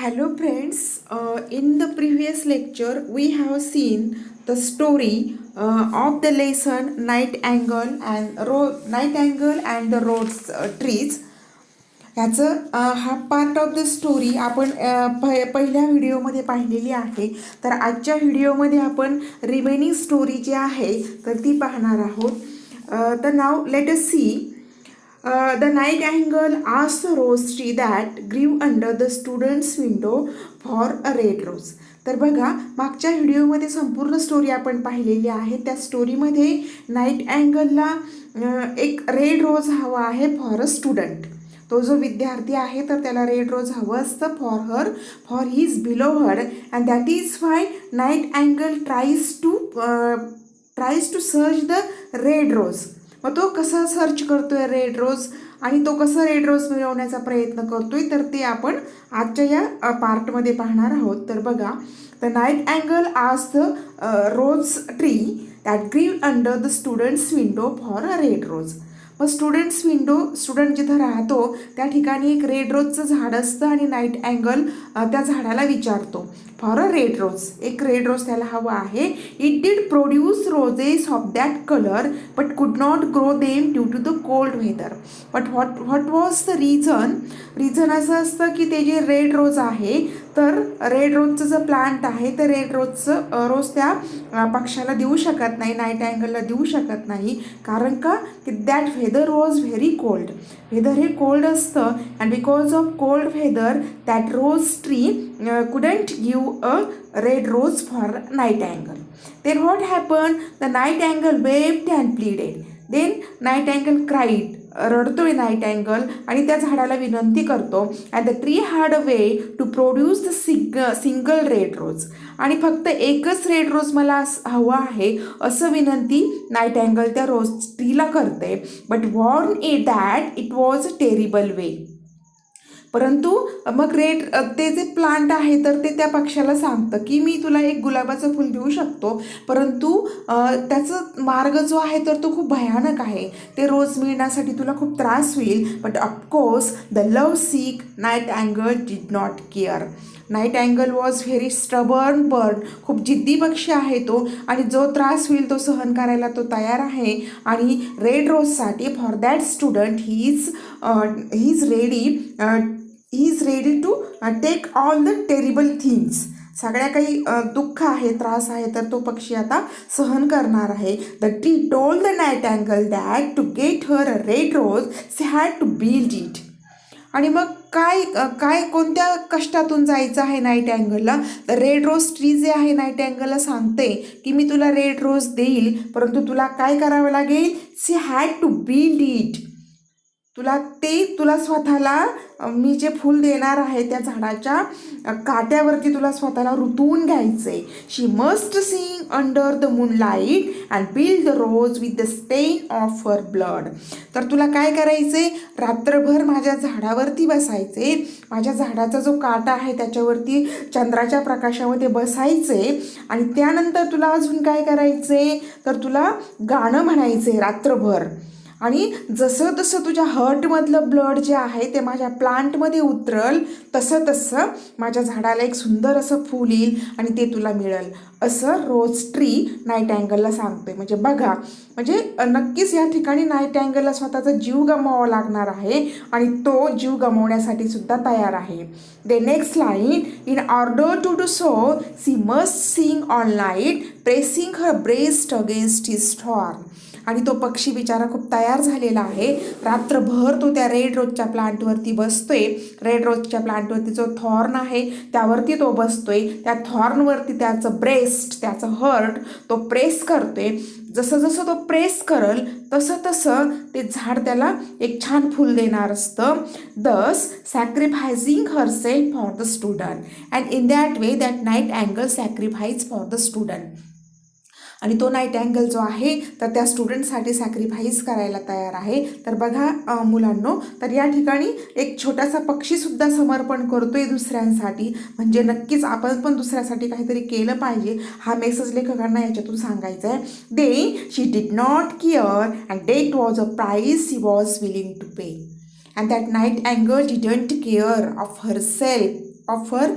Hello friends, in the previous lecture we have seen the story of the lesson Nightingale and the roads trees. ह्याचं हा part of the story आपण पहिल्या व्हिडिओमध्ये पाहिलेली आहे. तर आजच्या व्हिडिओमध्ये आपण रिमेनिंग स्टोरी जी आहे तर ती पाहणार आहोत. तर नाव let us see. The Nightingale asked the rose tree that grew under the student's window for a red rose. तर बघा, मागच्या व्हिडिओमध्ये संपूर्ण स्टोरी आपण पाहिलेली आहे. त्या स्टोरीमध्ये नाईटँगलला एक रेड रोज हवा आहे फॉर अ स्टुडंट. तो जो विद्यार्थी आहे तर त्याला रेड रोज हवं असतं for his beloved, and that is why nightingale tries to search the red rose. मग तो कसा सर्च करतोय रेड रोज आणि तो कसा रेड रोज मिळवण्याचा प्रयत्न करतोय तर ते आपण आजच्या या पार्टमध्ये पाहणार आहोत. तर बघा, the nightingale asked the rose tree that grew under the students window for a red rose. मग स्टुडंट जिथं राहतो त्या ठिकाणी एक रेड रोजचं झाड असतं आणि नाईटँगल त्या झाडाला विचारतो फॉर अ रेड रोज. एक रेड रोज त्याला हवा आहे. It did produce roses of that colour but could not grow them due to the cold weather. But what was the reason असं असतं की ते जे रेड रोज आहे तर रेड रोजचं जे प्लांट आहे तर रेड रोज त्या पक्षाला देऊ शकत नाही, नाईटँगलला देऊ शकत नाही. कारण का की that weather was very cold. Weather हे कोल्ड असतं and because of cold weather that rose tree couldn't give a red rose for nightingale. Then what happen, the nightingale wept and pleaded. Then nightingale cried, रडतोय nightingale आणि त्या झाडाला विनंती करतो. And the tree had a way to produce the single red rose. आणि फक्त एकच red rose मला हवा आहे असं विनंती नाईटँगल त्या रोज ट्रीला करते. But warn it that it was a terrible way. परंतु मग ते जे प्लांट आहे तर ते त्या पक्षाला सांगतं की मी तुला एक गुलाबाचं फूल देऊ शकतो, परंतु त्याचं मार्ग जो आहे तर तो खूप भयानक आहे. ते रोज मिळण्यासाठी तुला खूप त्रास होईल. But of course the love sick nightingale did not care. Nightingale was very stubborn bird. खूप जिद्दी पक्षी आहे तो आणि जो त्रास होईल तो सहन करायला तो तयार आहे. आणि रेड रोजसाठी for that student he is ready to take all the terrible things. सगळ्या काही दुःख आहे, त्रास आहे तर तो पक्षी आता सहन करणार आहे. The tree told the nightingale that to get her a red rose she had to build it. आणि मग काय कोणत्या कष्टातून जायचं आहे नाईटँगलला. तर रेड रोज ट्री जे आहे नाईटँगलला सांगते की मी तुला रेड रोज देईल, परंतु तुला काय करावं लागेल. शी हॅड टू बिल्ड इट. तुला स्वतःला मी जे फूल देणार आहे त्या झाडाच्या काट्यावरती तुला स्वतःला रुतवून घ्यायचंय. She must sing under the moonlight and build the rose with the stain of her blood. तर तुला काय करायचंय, रात्रभर माझ्या झाडावरती बसायचे, माझ्या झाडाचा जो काटा आहे त्याच्यावरती चंद्राच्या प्रकाशामध्ये बसायचे आणि त्यानंतर तुला अजून काय करायचे तर तुला गाणं म्हणायचे रात्रभर. आणि जसं तसं तुझ्या हर्टमधलं ब्लड जे आहे ते माझ्या प्लांटमध्ये उतरल तसं तसं माझ्या झाडाला एक सुंदर असं फूल येईल आणि ते तुला मिळेल, असं रोज ट्री नाईटँगलला सांगते. म्हणजे बघा, म्हणजे नक्कीच या ठिकाणी नाईटँगलला स्वतःचा जीव गमवावा लागणार आहे आणि तो जीव गमवण्यासाठी सुद्धा तयार आहे. The next line, in order to do so she must sing all night pressing her breast against his thorn. आणि तो पक्षी बिचारा खूप तयार झालेला आहे. रात्रभर तो त्या रेड रोजच्या प्लांटवरती बसतोय. रेड रोजच्या प्लांटवरती जो थॉर्न आहे त्यावरती तो बसतोय. त्या थॉर्नवरती त्याचं ब्रेस्ट, त्याचं हर्ट तो प्रेस करतोय. जसं जसं तो प्रेस करल तसं तसं ते झाड त्याला एक छान फूल देणार असतं. Thus sacrificing herself for the student and in that way that nightingale sacrifice for the student. आणि तो नाईटँगल जो आहे तर त्या स्टुडंटसाठी सॅक्रिफाईस करायला तयार आहे. तर बघा मुलांनो, तर या ठिकाणी एक छोटासा पक्षीसुद्धा समर्पण करतोय दुसऱ्यांसाठी. म्हणजे नक्कीच आपण पण दुसऱ्यासाठी काहीतरी केलं पाहिजे, हा मेसेज लेखकांना याच्यातून सांगायचा आहे. They she did not care and that was a price she was willing to pay. And that nightingale didn't care of her self, of her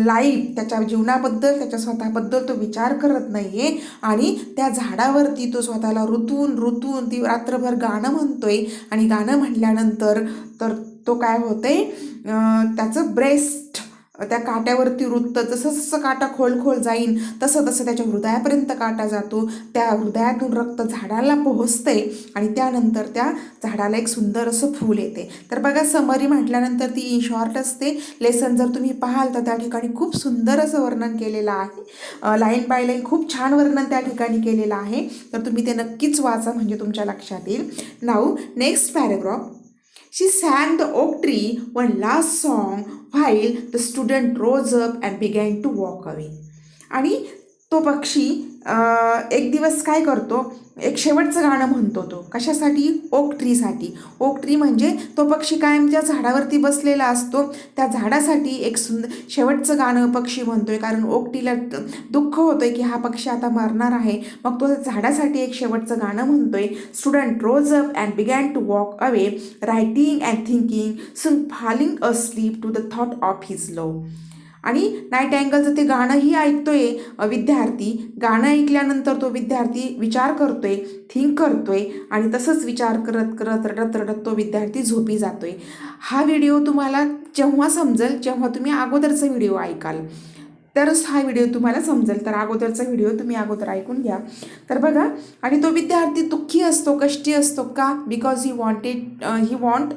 life. त्याच्या जीवनाबद्दल, त्याच्या स्वतःबद्दल तो विचार करत नाही आहे. आणि त्या झाडावरती तो स्वतःला ऋतून ती रात्रभर गाणं म्हणतोय. आणि गाणं म्हटल्यानंतर तर तो काय होतंय, त्याचं ब्रेस्ट त्या काट्यावरती रुततं. जसं जसं काटा खोल जाईन तसं तसं त्याच्या हृदयापर्यंत काटा जातो. त्या हृदयातून रक्त झाडाला पोहोचते आणि त्यानंतर त्या झाडाला एक सुंदर असं फूल येते. तर बघा, समरी म्हटल्यानंतर ती इन शॉर्ट असते. लेसन जर तुम्ही पाहाल तर त्या ठिकाणी खूप सुंदर असं वर्णन केलेलं आहे. लाईन बाय लाईन खूप छान वर्णन त्या ठिकाणी केलेलं आहे. तर तुम्ही ते नक्कीच वाचा, म्हणजे तुमच्या लक्षात येईल. Now next paragraph. She sang the oak tree one last song while the student rose up and began to walk away. आणि तो पक्षी एक दिवस काय करतो, एक शेवटचं गाणं म्हणतो. तो कशासाठी? ओक ट्रीसाठी. ओक ट्री म्हणजे तो पक्षी कायम ज्या झाडावरती बसलेला असतो त्या झाडासाठी एक सुंदर शेवटचं गाणं पक्षी म्हणतोय. कारण ओक ट्रीला दुःख होतंय की हा पक्षी आता मरणार आहे. मग तो झाडासाठी एक शेवटचं गाणं म्हणतोय. Student rose up and began to walk away, writing and thinking, soon falling asleep to the thought of his love. आणि नाईटँगलचं ते गाणंही ऐकतोय विद्यार्थी. गाणं ऐकल्यानंतर तो विद्यार्थी विचार करतोय, थिंक करतोय आणि तसंच विचार करत करत रडत तो विद्यार्थी झोपी जातोय. हा व्हिडिओ तुम्हाला जेव्हा समजेल, जेव्हा तुम्ही अगोदरचा व्हिडिओ ऐकाल तरच हा व्हिडिओ तुम्हाला समजेल. तर अगोदरचा व्हिडिओ तुम्ही अगोदर ऐकून घ्या. तर बघा, आणि तो विद्यार्थी दुःखी असतो, कष्टी असतो. का? Because he want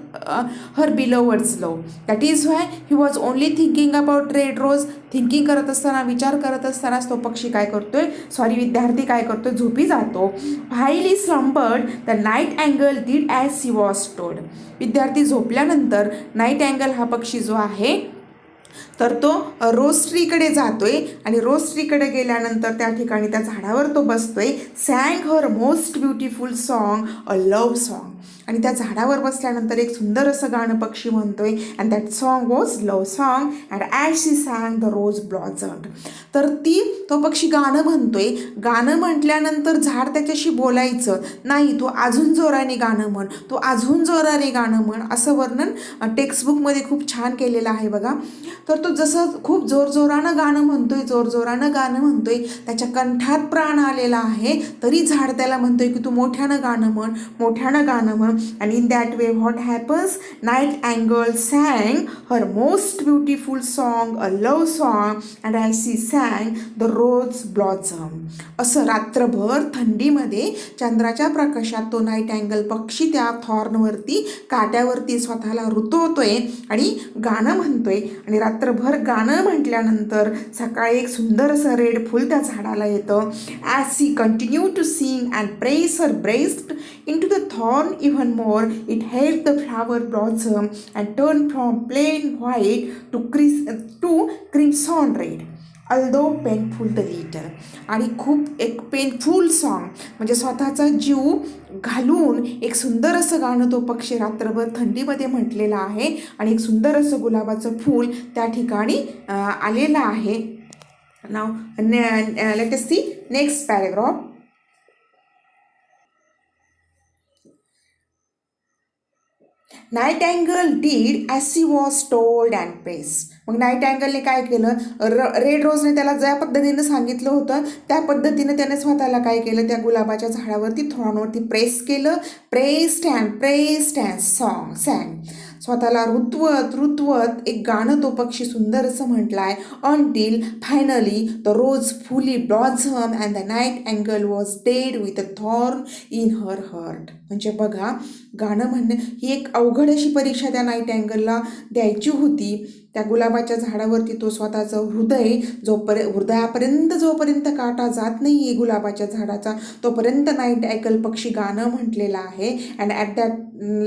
her beloveds love. That is why he was only thinking about red rose. Thinking करत असताना, विचार करत असतानाच तो पक्षी काय करतोय, विद्यार्थी काय करतोय, झोपी जातो. While he slumbered the nightingale did as she was told. विद्यार्थी झोपल्यानंतर नाईटँगल हा पक्षी जो आहे तर तो रोज ट्रीकडे जातोय. आणि रोज ट्रीकडे गेल्यानंतर त्या ठिकाणी त्या झाडावर तो बसतोय. Sang her most beautiful song, a love song. आणि त्या झाडावर बसल्यानंतर एक सुंदर असं गाणं पक्षी म्हणतोय. And that song was love song and as she sang the rose blossomed. तर तो पक्षी गाणं म्हणतोय. गाणं म्हटल्यानंतर झाड त्याच्याशी बोलायचं नाही, तो अजून जोराने गाणं म्हण, तो अजून जोराने गाणं म्हण, असं वर्णन टेक्स्टबुकमध्ये खूप छान केलेलं आहे बघा. तर तो जसं खूप जोरजोरानं गाणं म्हणतोय, त्याच्या कंठात प्राण आलेला आहे, तरी झाड त्याला म्हणतोय की तू मोठ्यानं गाणं म्हण. आणि in that way what happens, nightingale sang her most beautiful song, a love song and as she sang the rose blossom. असं रात्रभर थंडीमध्ये चंद्राच्या प्रकाशात तो नाईटँगल पक्षी त्या थॉर्नवरती, काट्यावरती स्वतःला रुतवतोय आणि गाणं म्हणतोय. आणि रात्रभर गाणं म्हटल्यानंतर सकाळी एक सुंदर असं रेड फूल त्या झाडाला येतं. As she continue to sing and press her breast in to the thorn even more, it help the flower blossom and turn from plain white to crimson red, although painful the little. आणि खूप एक painful song म्हणजे स्वतःचा जीव घालून एक सुंदर असं गाणं तो पक्षी रात्रभर थंडीमध्ये म्हटलेलं आहे. आणि एक सुंदर असं गुलाबाचं फूल त्या ठिकाणी आलेलं आहे. Now let us see next paragraph. Nightingale did as she was told and pressed. मग नाईटँगलने काय केलं, रेड रोजने त्याला ज्या पद्धतीनं सांगितलं होतं त्या पद्धतीनं त्याने स्वतःला काय केलं, त्या गुलाबाच्या झाडावरती थॉर्नवरती प्रेस्ड अँड सॉंग. स्वतःला रुतवत एक गाणं तो पक्षी सुंदर असं म्हटलं आहे. Until finally the rose fully blossom and the nightingale was dead with a thorn in her heart. म्हणजे बघा, गाणं म्हणणं ही एक अवघड अशी परीक्षा त्या नाईटँगलला द्यायची होती. त्या गुलाबाच्या झाडावरती तो स्वतःचं हृदयापर्यंत जोपर्यंत काटा जात नाही आहे गुलाबाच्या झाडाचा, तोपर्यंत नाईटँगल पक्षी गाणं म्हटलेलं आहे. And at that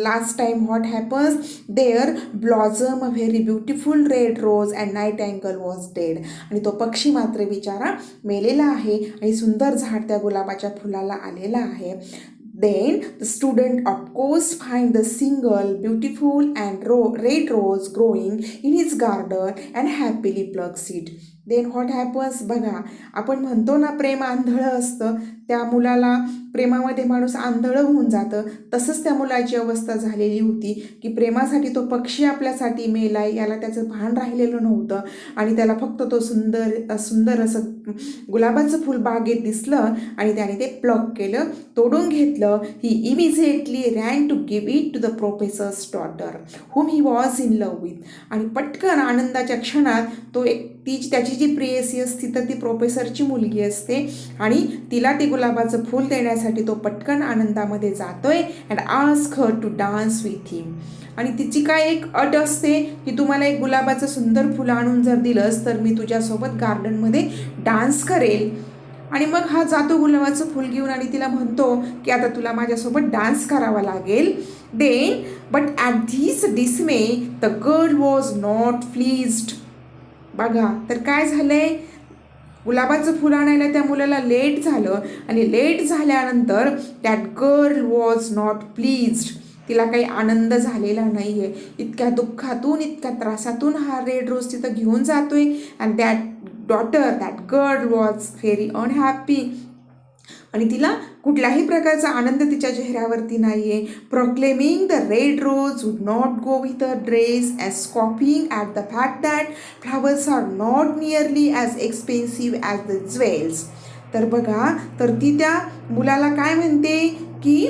last time what happens, there blossom a very beautiful red rose and nightingale was dead. आणि तो पक्षी मात्र बिचारा मेलेला आहे आणि सुंदर झाड त्या गुलाबाच्या फुलाला आलेला आहे. Then the student of course find the single beautiful and red rose growing in his garden and happily plucks it. Then what happens, बघा, आपण म्हणतो ना प्रेम आंधळं असतं, त्या मुलाला प्रेमामध्ये माणूस आंधळ होऊन जातं, तसंच त्या मुलाची अवस्था झालेली होती की प्रेमासाठी तो पक्षी आपल्यासाठी मेलाय याला त्याचं भान राहिलेलं नव्हतं आणि त्याला फक्त तो सुंदर असं गुलाबाचं फूल बागेत दिसलं आणि त्याने ते प्लक केलं, तोडून घेतलं. He immediately ran to give it to the professors daughter whom he was in love with. आणि पटकन आनंदाच्या क्षणात तो त्याची जी प्रेयसी असती तर ती प्रोफेसरची मुलगी असते आणि तिला ते गुलाबाचं फूल देण्यासाठी तो पटकन आनंदामध्ये जातोय and ask her to dance with him. आणि तिची काय एक अट असते की तू मला एक गुलाबाचं सुंदर फुलं आणून जर दिलंस तर मी तुझ्यासोबत गार्डनमध्ये डान्स करेल. आणि मग हा जातो गुलाबाचं फूल घेऊन आणि तिला म्हणतो की आता तुला माझ्यासोबत डान्स करावा लागेल. Then but at this dismay the girl was not pleased. बघा तर काय झालंय, गुलाबाचं फुल आणायला त्या मुलाला लेट झालं आणि लेट झाल्यानंतर that girl was not pleased. तिला काही आनंद झालेला नाही आहे. इतक्या दुःखातून इतक्या त्रासातून हा रेड रोज तिथं घेऊन जातोय and that girl was very unhappy. आणि तिला कुठल्याही प्रकारचा आनंद तिच्या चेहऱ्यावरती नाही आहे. Proclaiming the red rose would not go with a dress as scoffing at the fact that flowers are not nearly as expensive as the jewels. तर बघा तर ती त्या मुलाला काय म्हणते की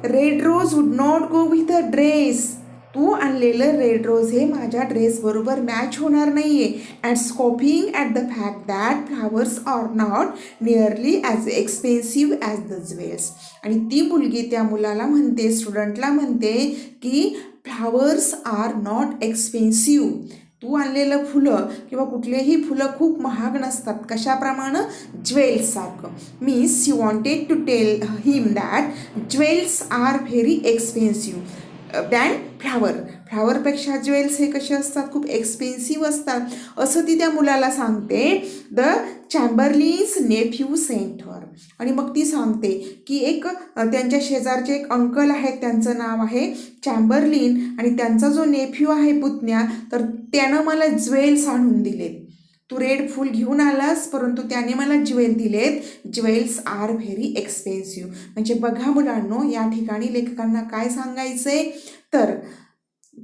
red rose would not go with a dress. तू आणलेलं रेड रोज हे माझ्या ड्रेसबरोबर मॅच होणार नाही आहे. And scoffing at the fact that flowers are not nearly as expensive as the jewels. आणि ती मुलगी त्या मुलाला म्हणते, स्टुडंटला म्हणते की फ्लावर्स आर नॉट एक्सपेन्सिव्ह. तू आणलेलं फुलं किंवा कुठलेही फुलं खूप महाग नसतात. कशाप्रमाणे? ज्वेल्ससारखं. Means she wanted to tell him that jewels are very expensive than फ्लावरपेक्षा ज्वेल्स हे कसे असतात, खूप एक्सपेन्सिव्ह असतात असं ती त्या मुलाला सांगते. The chamberlains nephew sent her. आणि मग ती सांगते की एक त्यांच्या शेजारचे एक अंकल आहेत, त्यांचं नाव आहे चॅम्बरलिन आणि त्यांचा जो नेफ्यू आहे पुतण्या, तर त्यानं मला ज्वेल्स आणून दिलेत. तू रेड फूल घेऊन आलास परंतु त्याने मला ज्वेल दिलेत. Jewels are very expensive. म्हणजे बघा मुलांनो, या ठिकाणी लेखकांना काय सांगायचंय तर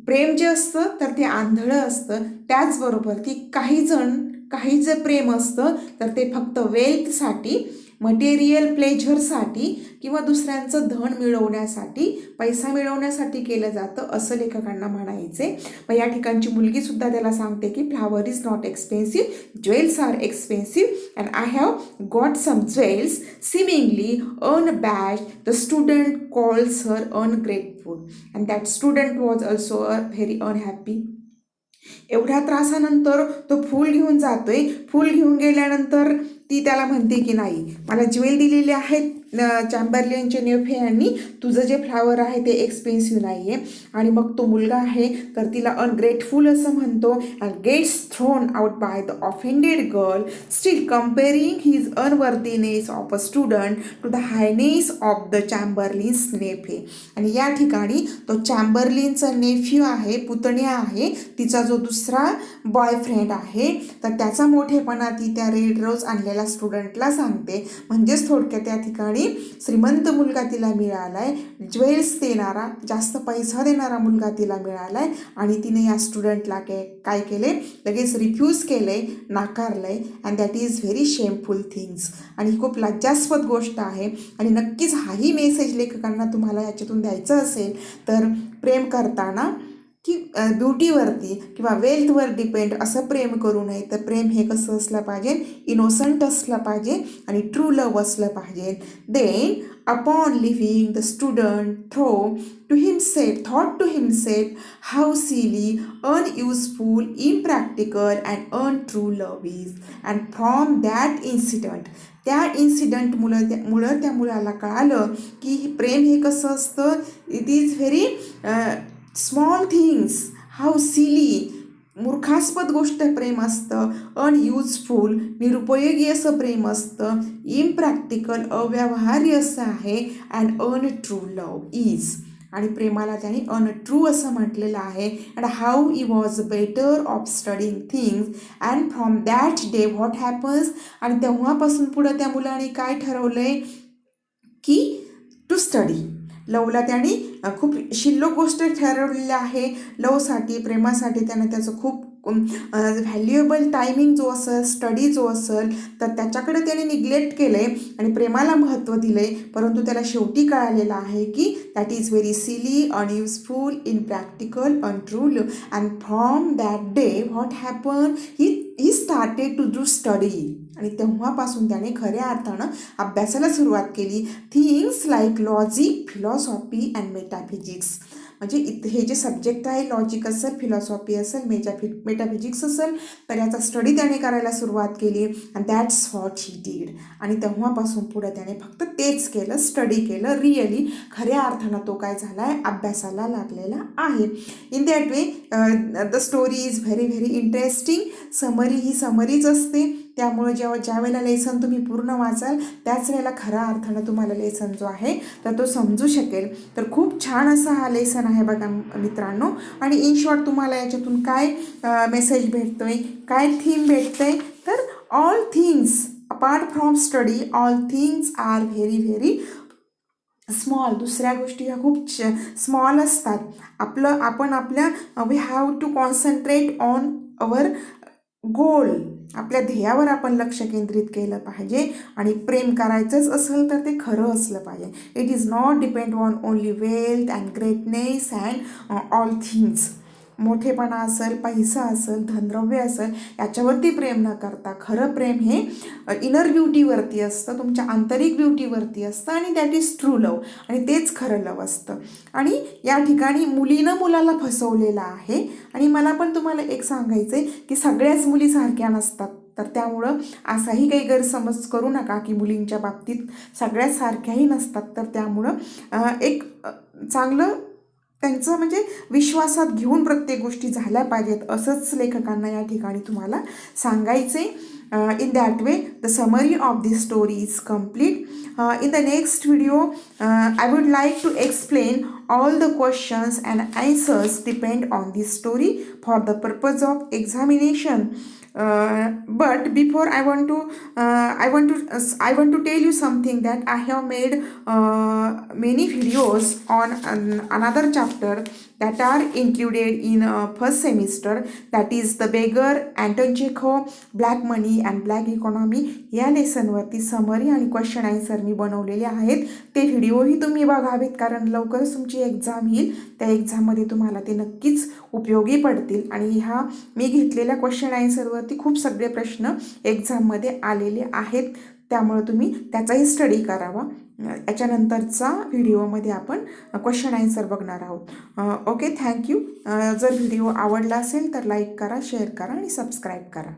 प्रेम जे असतं तर ते आंधळं असतं. त्याचबरोबर की काही जे प्रेम असतं तर ते फक्त वेल्थसाठी, मटेरियल प्लेजरसाठी किंवा दुसऱ्यांचं धन मिळवण्यासाठी, पैसा मिळवण्यासाठी केलं जातं असं लेखकांना म्हणायचे. मग या ठिकाणची मुलगीसुद्धा त्याला सांगते की flower is not expensive, jewels are expensive and I have got some jewels. Seemingly unabashed the student calls her ungrateful and that student was also very unhappy. एवढ्या त्रासानंतर तो फूल घेऊन जातोय. फूल घेऊन गेल्यानंतर ती त्याला म्हणते की नाही, मला ज्वेल दिलेले आहेत चॅम्बरलिनचे नेफे यांनी, तुझं जे फ्लावर आहे ते एक्सपेन्सिव्ह नाही आहे. आणि मग तो मुलगा आहे तर तिला अनग्रेटफुल असं म्हणतो and gets thrown out by the offended girl, still comparing his unworthiness of a student to the highness of the chamberlains nephew. आणि या ठिकाणी तो चॅम्बरलिनचा नेफ्यू आहे, पुतण्या आहे, तिचा जो दुसरा बॉयफ्रेंड आहे, तर त्याचा मोठेपणा ती त्या रेड रोज आणलेल्या स्टुडंटला सांगते. म्हणजेच थोडक्यात त्या ठिकाणी श्रीमंत मुलगा तिला मिळालाय, ज्वेल्स देणारा, जास्त पैसा देणारा मुलगा तिला मिळालाय आणि तिने या स्टुडंटला काय केले, लगेच रिफ्यूज केले, नाकारलंय. And that is very shameful things. आणि ही खूप लज्जास्पद गोष्ट आहे. आणि नक्कीच हाही मेसेज लेखकांना तुम्हाला याच्यातून द्यायचं असेल तर प्रेम करताना की ब्युटीवरती किंवा वेल्थवर डिपेंड असं प्रेम करू नये. तर प्रेम हे कसं असलं पाहिजे, इनोसंट असलं पाहिजे आणि ट्रू लव्ह असलं पाहिजे. Then upon living the student thought to himself how silly, unuseful, impractical and untrue love is. And from that incident, त्या इन्सिडंटमुळं त्या मुलाला कळालं की प्रेम हे कसं असतं, it is very small things, how silly, मूर्खास्पद गोष्ट प्रेम असतं, अनयूजफुल, निरुपयोगी असं प्रेम असतं, इम्प्रॅक्टिकल, अव्यवहार्य असं आहे, अँड अनट्रू लव्ह इज. आणि प्रेमाला त्याने अनट्रू असं म्हटलेलं आहे. And how he was better of studying things and from that day what happens. आणि तेव्हापासून पुढं त्या मुलाने काय ठरवलं आहे की टू स्टडी. लवला त्याने खूप शिल्लक गोष्ट ठरवलेली आहे. लवसाठी, प्रेमासाठी त्यानं त्याचं खूप व्हॅल्युएबल टायमिंग जो असेल, स्टडी जो असेल, तर त्याच्याकडे त्याने निग्लेक्ट केलं आहे आणि प्रेमाला महत्त्व दिलं आहे. परंतु त्याला शेवटी कळालेलं आहे की that is very silly, unuseful, impractical, untrue. And from that day what happen, he started to do study. आणि तेव्हापासून त्याने खऱ्या अर्थानं अभ्यासाला सुरुवात केली. Things like logic, philosophy and metaphysics. म्हणजे हे जे सब्जेक्ट आहे, लॉजिक असेल, फिलॉसॉफी असेल, मेटाफिजिक्स असेल, तर याचा स्टडी त्याने करायला सुरुवात केली. And that's what he did. आणि तेव्हापासून पुढे त्याने फक्त तेच केलं, स्टडी केलं. रिअली खऱ्या अर्थानं तो काय झाला आहे, अभ्यासाला लागलेला आहे. In that way the story is very very interesting. Summary ही समरीच असते. त्यामुळे ज्या वेळेला लेसन तुम्ही पूर्ण वाचाल त्याच वेळेला खऱ्या अर्थानं तुम्हाला लेसन जो आहे तर तो समजू शकेल. तर खूप छान असा हा लेसन आहे बघा मित्रांनो. आणि इन शॉर्ट तुम्हाला याच्यातून काय मेसेज भेटतोय, काय थीम भेटतंय, तर all things apart from study, all things are very very small. दुसऱ्या गोष्टी ह्या खूप स्मॉल असतात. आपण आपल्या we have to concentrate on our goal. आपल्या ध्येयावर आपण लक्ष केंद्रित केलं पाहिजे. आणि प्रेम करायचंच असेल तर ते खरं असलं पाहिजे. It is not depend on only wealth and greatness and all things. मोठेपणा असेल, पैसा असेल, धनद्रव्य असेल, याच्यावरती प्रेम न करता खरं प्रेम हे इनर ब्युटीवरती असतं, तुमच्या आंतरिक ब्युटीवरती असतं. आणि दॅट इज ट्रू लव. आणि तेच खरं लव असतं. आणि या ठिकाणी मुलीनं मुलाला फसवलेलं आहे. आणि मला पण तुम्हाला एक सांगायचं आहे की सगळ्याच मुली सारख्या नसतात. तर त्यामुळं असाही काही गैरसमज करू नका की मुलींच्या बाबतीत सगळ्याच सारख्याही नसतात. तर त्यामुळं एक चांगलं त्यांचं म्हणजे विश्वासात घेऊन प्रत्येक गोष्टी झाल्या पाहिजेत, असंच लेखकांना या ठिकाणी तुम्हाला सांगायचे. In that way the summary of this story is complete. In the next video I would like to explain all the questions and answers depend on this story for the purpose of examination. But before I want to tell you something that I have made many videos on another chapter that are included in first semester, that is the beggar, Anton Chekhov, black money and black economy. या लेसनवरती summary आणि question answer मी बनवलेले आहेत. ते व्हिडिओही तुम्ही बघावेत, कारण लवकरच तुमची exam येईल. त्या एक्झाममध्ये तुम्हाला ते नक्कीच उपयोगी पडतील. आणि ह्या मी घेतलेल्या क्वेश्चन आन्सरवरती खूप सगळे प्रश्न एक्झाममध्ये आलेले आहेत. त्यामुळे तुम्ही त्याचाही स्टडी करावा. याच्यानंतरचा व्हिडिओमध्ये आपण क्वेश्चन आन्सर बघणार आहोत. Okay, thank you. जर व्हिडिओ आवडला असेल तर लाईक करा, शेअर करा आणि सबस्क्राईब करा.